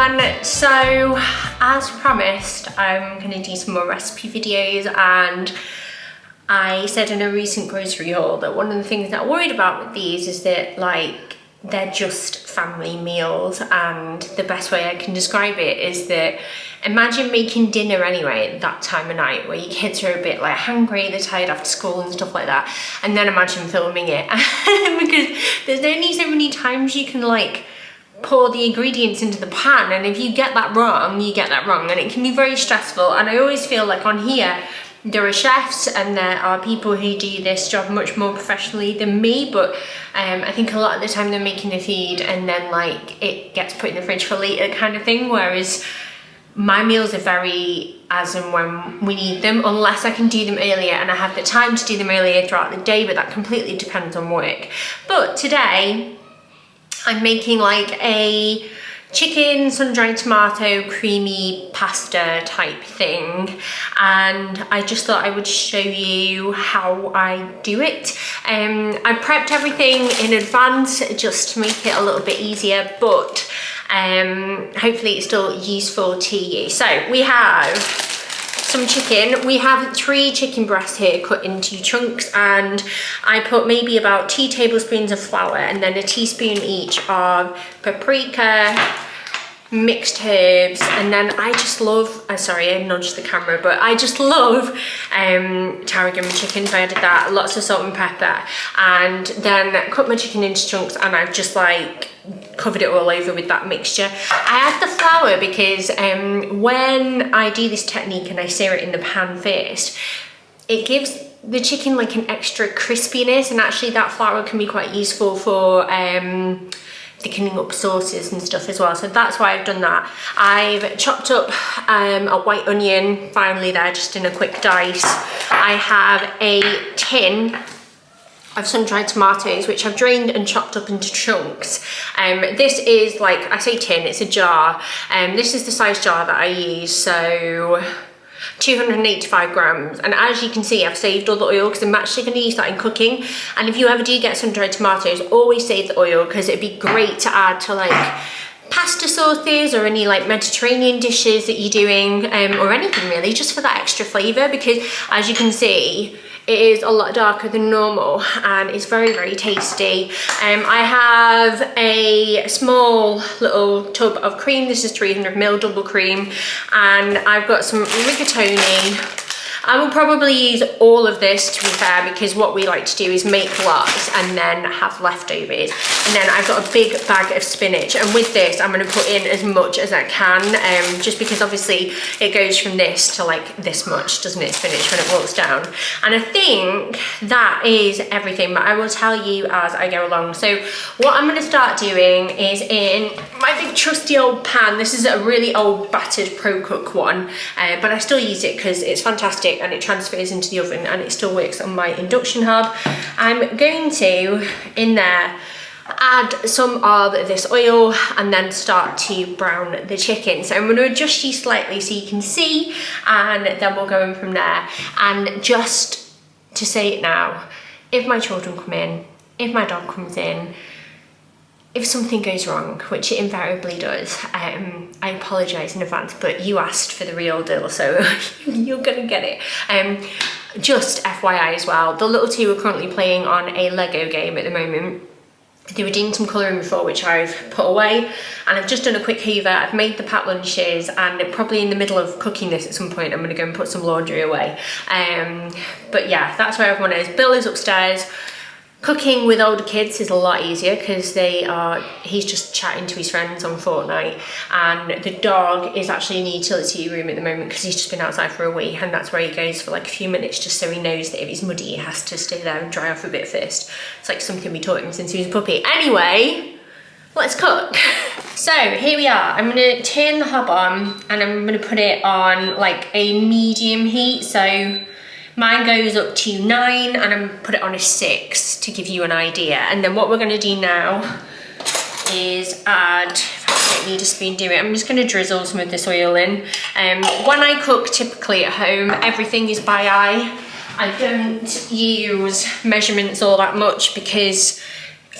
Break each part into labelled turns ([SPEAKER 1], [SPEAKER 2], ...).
[SPEAKER 1] everyone. So as promised, I'm gonna do some more recipe videos, and I said in a recent grocery haul that one of the things that I'm worried about with these is that they're just family meals, and the best way I can describe it is that imagine making dinner anyway at that time of night where your kids are a bit like hungry, they're tired after school and stuff like that, and then imagine filming it because there's only so many times you can pour the ingredients into the pan, and if you get that wrong, you get that wrong, and it can be very stressful. And I always feel like on here there are chefs and there are people who do this job much more professionally than me, but I think a lot of the time they're making the food and then it gets put in the fridge for later kind of thing, whereas my meals are very as and when we need them, unless I can do them earlier and I have the time to do them earlier throughout the day, but that completely depends on work. But today I'm making a chicken sun-dried tomato creamy pasta type thing, and I just thought I would show you how I do it. I prepped everything in advance just to make it a little bit easier, but hopefully it's still useful to you. So we have some chicken. We have 3 chicken breasts here cut into chunks, and I put maybe about 2 tablespoons of flour and then a teaspoon each of paprika, mixed herbs, and then I just love, sorry I nudged the camera, but I just love tarragon chicken, so I added that, lots of salt and pepper, and then cut my chicken into chunks, and I've just covered it all over with that mixture. I add the flour because when I do this technique and I sear it in the pan first, it gives the chicken an extra crispiness, and actually that flour can be quite useful for thickening up sauces and stuff as well, so that's why I've done that. I've chopped up a white onion finely there, just in a quick dice. I have a tin of sun-dried tomatoes, which I've drained and chopped up into chunks. This is I say tin, it's a jar. This is the size jar that I use, so 285 grams, and as you can see I've saved all the oil because I'm actually going to use that in cooking. And if you ever do get sun-dried tomatoes, always save the oil because it'd be great to add to pasta sauces or any Mediterranean dishes that you're doing, or anything really, just for that extra flavour, because as you can see it is a lot darker than normal and it's very, very tasty. I have a small little tub of cream. This is 300ml double cream, and I've got some rigatoni. I will probably use all of this, to be fair, because what we like to do is make lots and then have leftovers. And then I've got a big bag of spinach, and with this I'm going to put in as much as I can, just because obviously it goes from this to this much, doesn't it, spinach, when it walks down. And I think that is everything, but I will tell you as I go along. So what I'm going to start doing is in my big trusty old pan. This is a really old battered Pro Cook one, but I still use it because it's fantastic and it transfers into the oven and it still works on my induction hob. I'm going to, in there, add some of this oil and then start to brown the chicken. So I'm going to adjust you slightly so you can see, and then we'll go in from there. And just to say it now, if my children come in, if my dog comes in, if something goes wrong, which it invariably does, I apologise in advance, but you asked for the real deal, so you're gonna get it. Just FYI as well, the little two are currently playing on a Lego game at the moment. They were doing some colouring before, which I've put away, and I've just done a quick hoover. I've made the packed lunches, and probably in the middle of cooking this at some point I'm going to go and put some laundry away. But yeah, that's where everyone is. Bill is upstairs. Cooking with older kids is a lot easier because he's just chatting to his friends on Fortnite, and the dog is actually in the utility room at the moment because he's just been outside for a wee, and that's where he goes for a few minutes just so he knows that if he's muddy he has to stay there and dry off a bit first. It's something we taught him since he was a puppy. Anyway, let's cook. So here we are. I'm gonna turn the hob on and I'm gonna put it on a medium heat. So mine goes up to 9 and I'm put it on a 6 to give you an idea. And then what we're gonna do now is add, I don't need a spoon to do it, I'm just gonna drizzle some of this oil in. When I cook typically at home, everything is by eye. I don't use measurements all that much because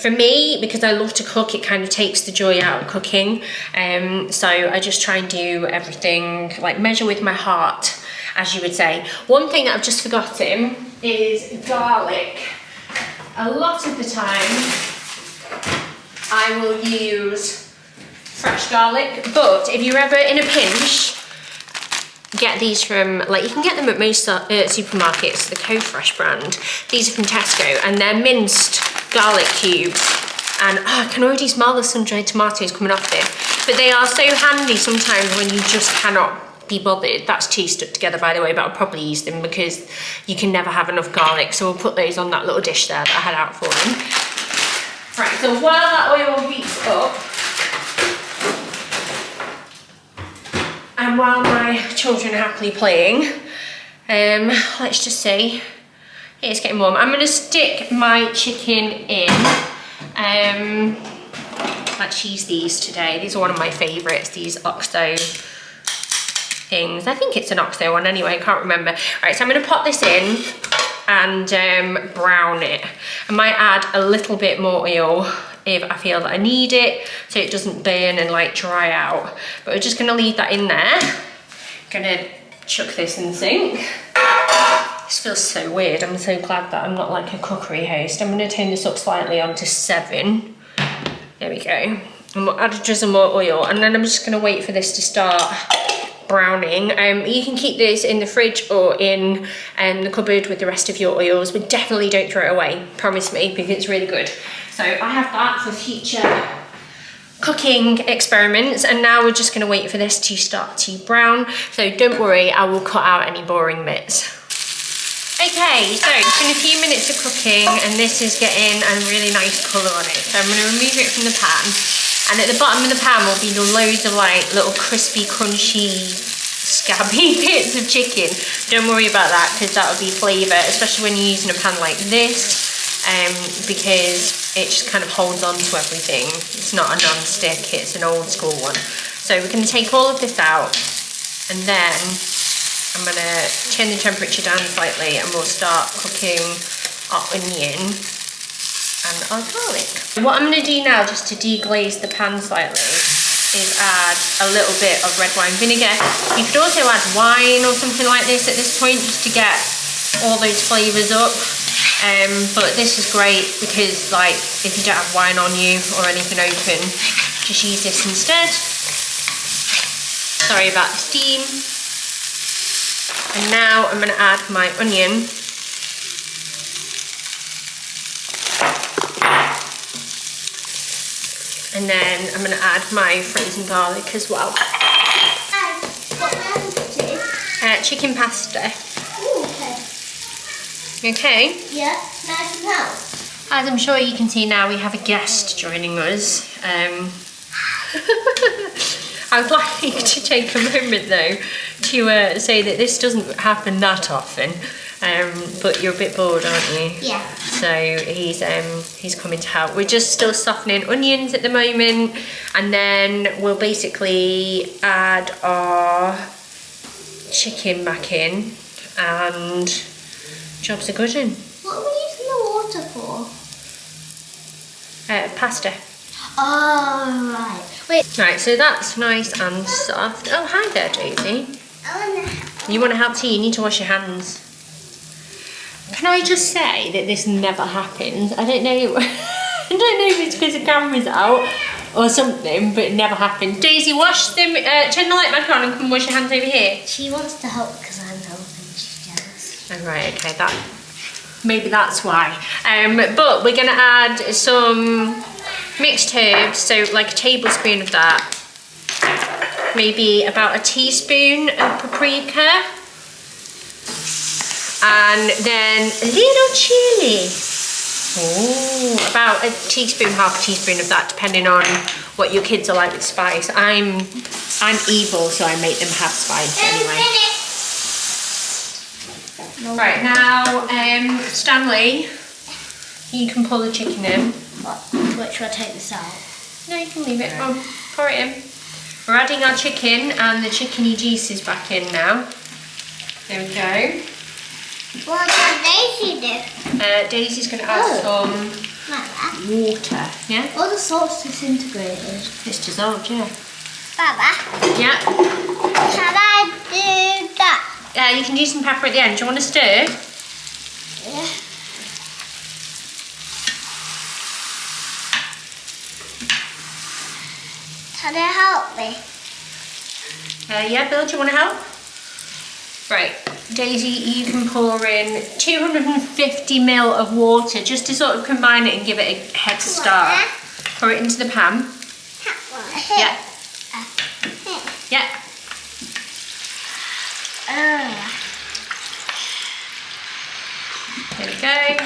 [SPEAKER 1] For me, because I love to cook, it kind of takes the joy out of cooking. So I just try and do everything, like measure with my heart, as you would say. One thing that I've just forgotten is garlic. A lot of the time, I will use fresh garlic, but if you're ever in a pinch, get these from, like, you can get them at most supermarkets, the Co-Fresh brand. These are from Tesco, and they're minced garlic cubes. And I can already smell the sun-dried tomatoes coming off there. But they are so handy sometimes when you just cannot be bothered. That's two stuck together, by the way, but I'll probably use them because you can never have enough garlic. So we'll put those on that little dish there that I had out for them. Right, so while that oil heats up, and while my children are happily playing, let's just see, it's getting warm. I'm gonna stick my chicken in. Let's use these today. These are one of my favorites, these Oxo things. I think it's an Oxo one anyway, I can't remember. All right, so I'm gonna pop this in and brown it. I might add a little bit more oil if I feel that I need it, so it doesn't burn and like dry out. But we're just gonna leave that in there. Gonna chuck this in the sink. This feels so weird. I'm so glad that I'm not like a cookery host. I'm gonna turn this up slightly onto 7. There we go. And we'll add a drizzle more oil, and then I'm just gonna wait for this to start browning. You can keep this in the fridge or in the cupboard with the rest of your oils, but definitely don't throw it away, promise me, because it's really good. So I have that for future cooking experiments, and now we're just going to wait for this to start to brown. So don't worry, I will cut out any boring bits. Okay, so it's been a few minutes of cooking and this is getting a really nice colour on it. So I'm going to remove it from the pan, and at the bottom of the pan will be loads of like little crispy, crunchy, scabby bits of chicken. Don't worry about that, because that will be flavour, especially when you're using a pan like this. Because it just kind of holds on to everything. It's not a non-stick, it's an old school one. So we're going to take all of this out, and then I'm going to turn the temperature down slightly, and we'll start cooking our onion and our garlic. What I'm going to do now, just to deglaze the pan slightly, is add a little bit of red wine vinegar. You could also add wine or something like this at this point, just to get all those flavours up. But this is great because, like, if you don't have wine on you or anything open, just use this instead. Sorry about the steam. And now I'm going to add my onion. And then I'm going to add my frozen garlic as well. Chicken pasta. Okay. Yeah, nice and help. As I'm sure you can see now, we have a guest joining us. I would like to take a moment though to say that this doesn't happen that often, but you're a bit bored, aren't you? Yeah. So he's coming to help. We're just still softening onions at the moment, and then we'll basically add our chicken back in, and jobs are good in.
[SPEAKER 2] What are we using the water for?
[SPEAKER 1] Pasta.
[SPEAKER 2] Oh, right. Wait.
[SPEAKER 1] Right, so that's nice and soft. Oh, hi there, Daisy. You want to help too? You need to wash your hands. Can I just say that this never happens? I don't know. I don't know if it's because the camera's out or something, but it never happens. Daisy, wash them. Turn the light back on and come wash your hands over here.
[SPEAKER 2] She wants to help because I'm helping. She's jealous.
[SPEAKER 1] Oh, right, okay, maybe that's why. But we're gonna add some mixed herbs, so like a tablespoon of that, maybe about a teaspoon of paprika, and then a little chilli. Oh, about a teaspoon, half a teaspoon of that, depending on what your kids are like with spice. I'm evil, so I make them have spice anyway. Right, now, Stanley, you can pull the chicken in.
[SPEAKER 2] What, should I take this out?
[SPEAKER 1] No, you can leave it. Oh, pour it in. We're adding our chicken, and the chickeny juice is back in now. There we go.
[SPEAKER 2] What does Daisy do?
[SPEAKER 1] Daisy's going to add some
[SPEAKER 2] Like that.
[SPEAKER 1] water. Yeah?
[SPEAKER 2] All the salt's disintegrated.
[SPEAKER 1] It's dissolved, yeah.
[SPEAKER 2] Baba,
[SPEAKER 1] Yeah.
[SPEAKER 2] can I do that?
[SPEAKER 1] You can do some pepper at the end. Do you want to stir?
[SPEAKER 2] Yeah. Can you help me?
[SPEAKER 1] Yeah, Bill, do you want to help? Right, Daisy, you can pour in 250 ml of water just to sort of combine it and give it a head start. Pour it into the pan. Yeah. Yeah. There we go.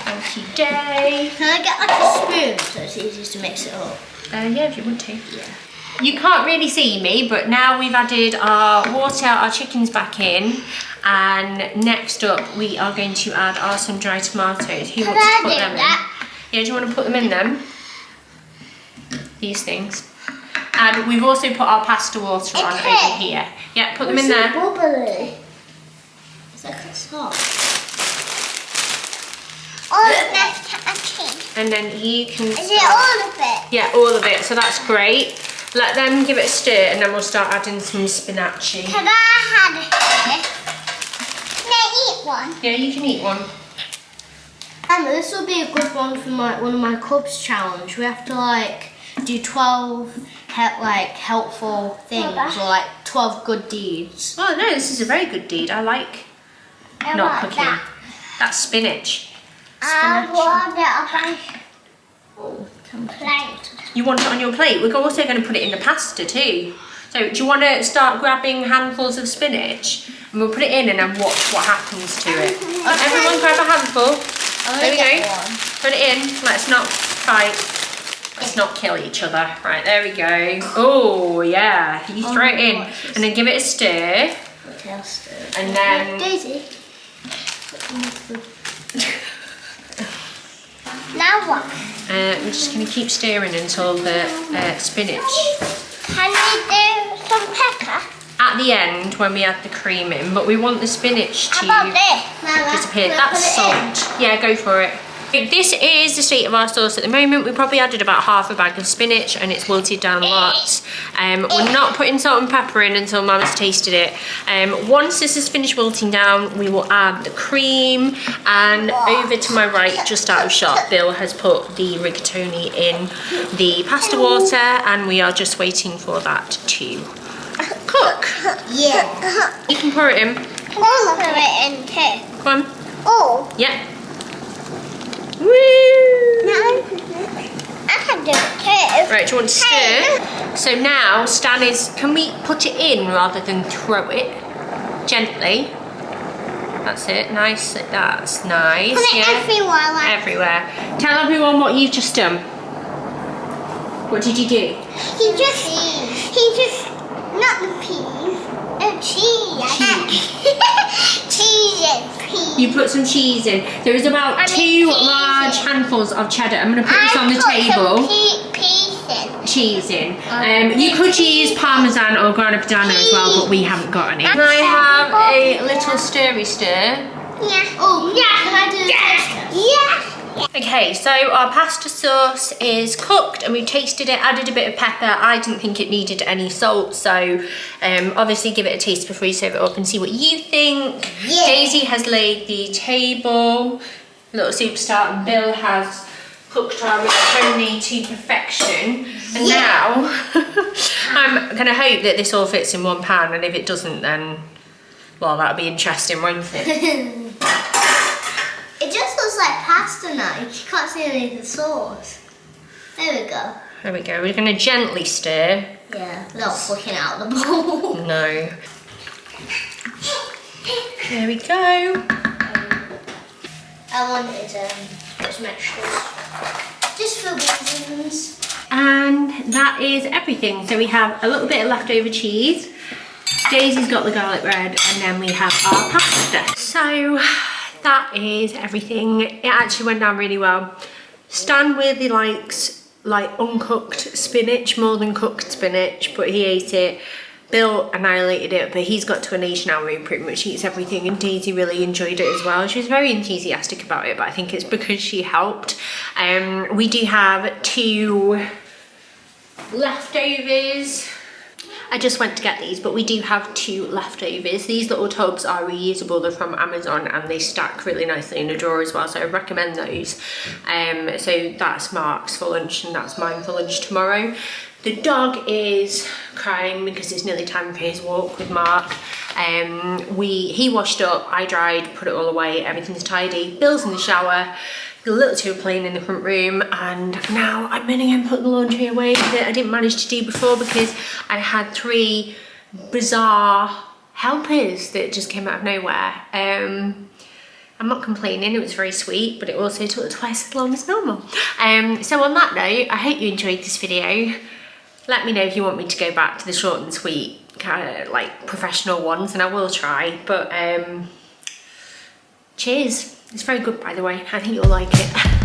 [SPEAKER 1] Okie day.
[SPEAKER 2] Can I get like a spoon so it's easiest to mix it up?
[SPEAKER 1] Yeah, if you want to. Yeah. You can't really see me, but now we've added our water, our chickens back in, and next up we are going to add our sun-dried tomatoes. Who wants to put them in? Yeah, do you want to put them in them? These things. And we've also put our pasta water on over here. Yeah, put them in there.
[SPEAKER 2] Bubbly. It's like a salt. All of that
[SPEAKER 1] and then you can
[SPEAKER 2] Is it all of it?
[SPEAKER 1] Yeah, all of it, so that's great. Let them give it a stir and then we'll start adding some spinach.
[SPEAKER 2] Can I have it? Can I eat one?
[SPEAKER 1] Yeah, you can eat one.
[SPEAKER 2] Emma, this will be a good one for one of my clubs challenge. We have to like do 12 helpful things or like 12 good deeds.
[SPEAKER 1] Oh no, this is a very good deed. I like not cooking. That's spinach.
[SPEAKER 2] I want it on my plate.
[SPEAKER 1] You want it on your plate? We're also going to put it in the pasta too. So do you want to start grabbing handfuls of spinach and we'll put it in and then watch what happens to it. Everyone grab a handful. There we go. Put it in. Let's not fight. Let's not kill each other. Right, there we go. Oh yeah, you throw it in and then give it a stir.
[SPEAKER 2] Okay, I'll stir.
[SPEAKER 1] And then
[SPEAKER 2] Daisy. Now what?
[SPEAKER 1] we're just going to keep stirring until the spinach.
[SPEAKER 2] Can we do some pepper?
[SPEAKER 1] At the end when we add the cream in, but we want the spinach to disappear. That's salt. Yeah, go for it. This is the state of our sauce at the moment. We probably added about half a bag of spinach and it's wilted down lots. We're not putting salt and pepper in until Mama's tasted it. Once this is finished wilting down, we will add the cream, and over to my right, just out of shot, Bill has put the rigatoni in the pasta water and we are just waiting for that to cook.
[SPEAKER 2] Yeah.
[SPEAKER 1] You can pour it in.
[SPEAKER 2] Can I put it in too?
[SPEAKER 1] Come on.
[SPEAKER 2] Oh.
[SPEAKER 1] Yeah. Woo!
[SPEAKER 2] No. I can do it too.
[SPEAKER 1] Right, do you want to stir? So now, Stan is, can we put it in rather than throw it? Gently. That's it, nice, that's nice.
[SPEAKER 2] Put it everywhere. Like
[SPEAKER 1] everywhere. Tell everyone what you've just done. What did you do?
[SPEAKER 2] He just, not the peas. Cheese. Cheese and peas.
[SPEAKER 1] You put some cheese in. There is about 2 large handfuls of cheddar. I'm going to put this on the table. Cheese in. You could use parmesan or grana padano as well, but we haven't got any. Can I have a little stirry stir?
[SPEAKER 2] Yeah. Oh, yeah. Can I do the toaster? Yeah.
[SPEAKER 1] Okay, so our pasta sauce is cooked and we've tasted it, added a bit of pepper. I didn't think it needed any salt, so obviously give it a taste before you serve it up and see what you think.
[SPEAKER 2] Yeah.
[SPEAKER 1] Daisy has laid the table, little superstar, and Bill has cooked our rigatoni to perfection. And now I'm going to hope that this all fits in one pan, and if it doesn't, then, well, that'll be interesting, won't it?
[SPEAKER 2] It just looks like pasta now. You can't see any of the sauce. There we go.
[SPEAKER 1] There we go. We're going to gently stir.
[SPEAKER 2] Yeah, not flicking out the bowl.
[SPEAKER 1] No. There we go.
[SPEAKER 2] I wanted some extras. Just for reasons.
[SPEAKER 1] And that is everything. So we have a little bit of leftover cheese. Daisy's got the garlic bread, and then we have our pasta. So that is everything. It actually went down really well. Stan really likes like uncooked spinach more than cooked spinach, but he ate it. Bill annihilated it, but he's got to an age now where he pretty much eats everything, and Daisy really enjoyed it as well. She was very enthusiastic about it, but I think it's because she helped. We do have 2 leftovers. I just went to get these, but we do have 2 leftovers. These little tubs are reusable, they're from Amazon, and they stack really nicely in a drawer as well, so I recommend those. So that's Mark's for lunch and that's mine for lunch tomorrow. The dog is crying because it's nearly time for his walk with Mark. He washed up, I dried, put it all away, everything's tidy. Bill's in the shower. The little 2 are playing in the front room, and now I'm gonna go and put the laundry away that I didn't manage to do before because I had 3 bizarre helpers that just came out of nowhere. I'm not complaining, it was very sweet, but it also took twice as long as normal. So on that note, I hope you enjoyed this video. Let me know if you want me to go back to the short and sweet, kind of like professional ones, and I will try, but cheers. It's very good, by the way. I think you'll like it.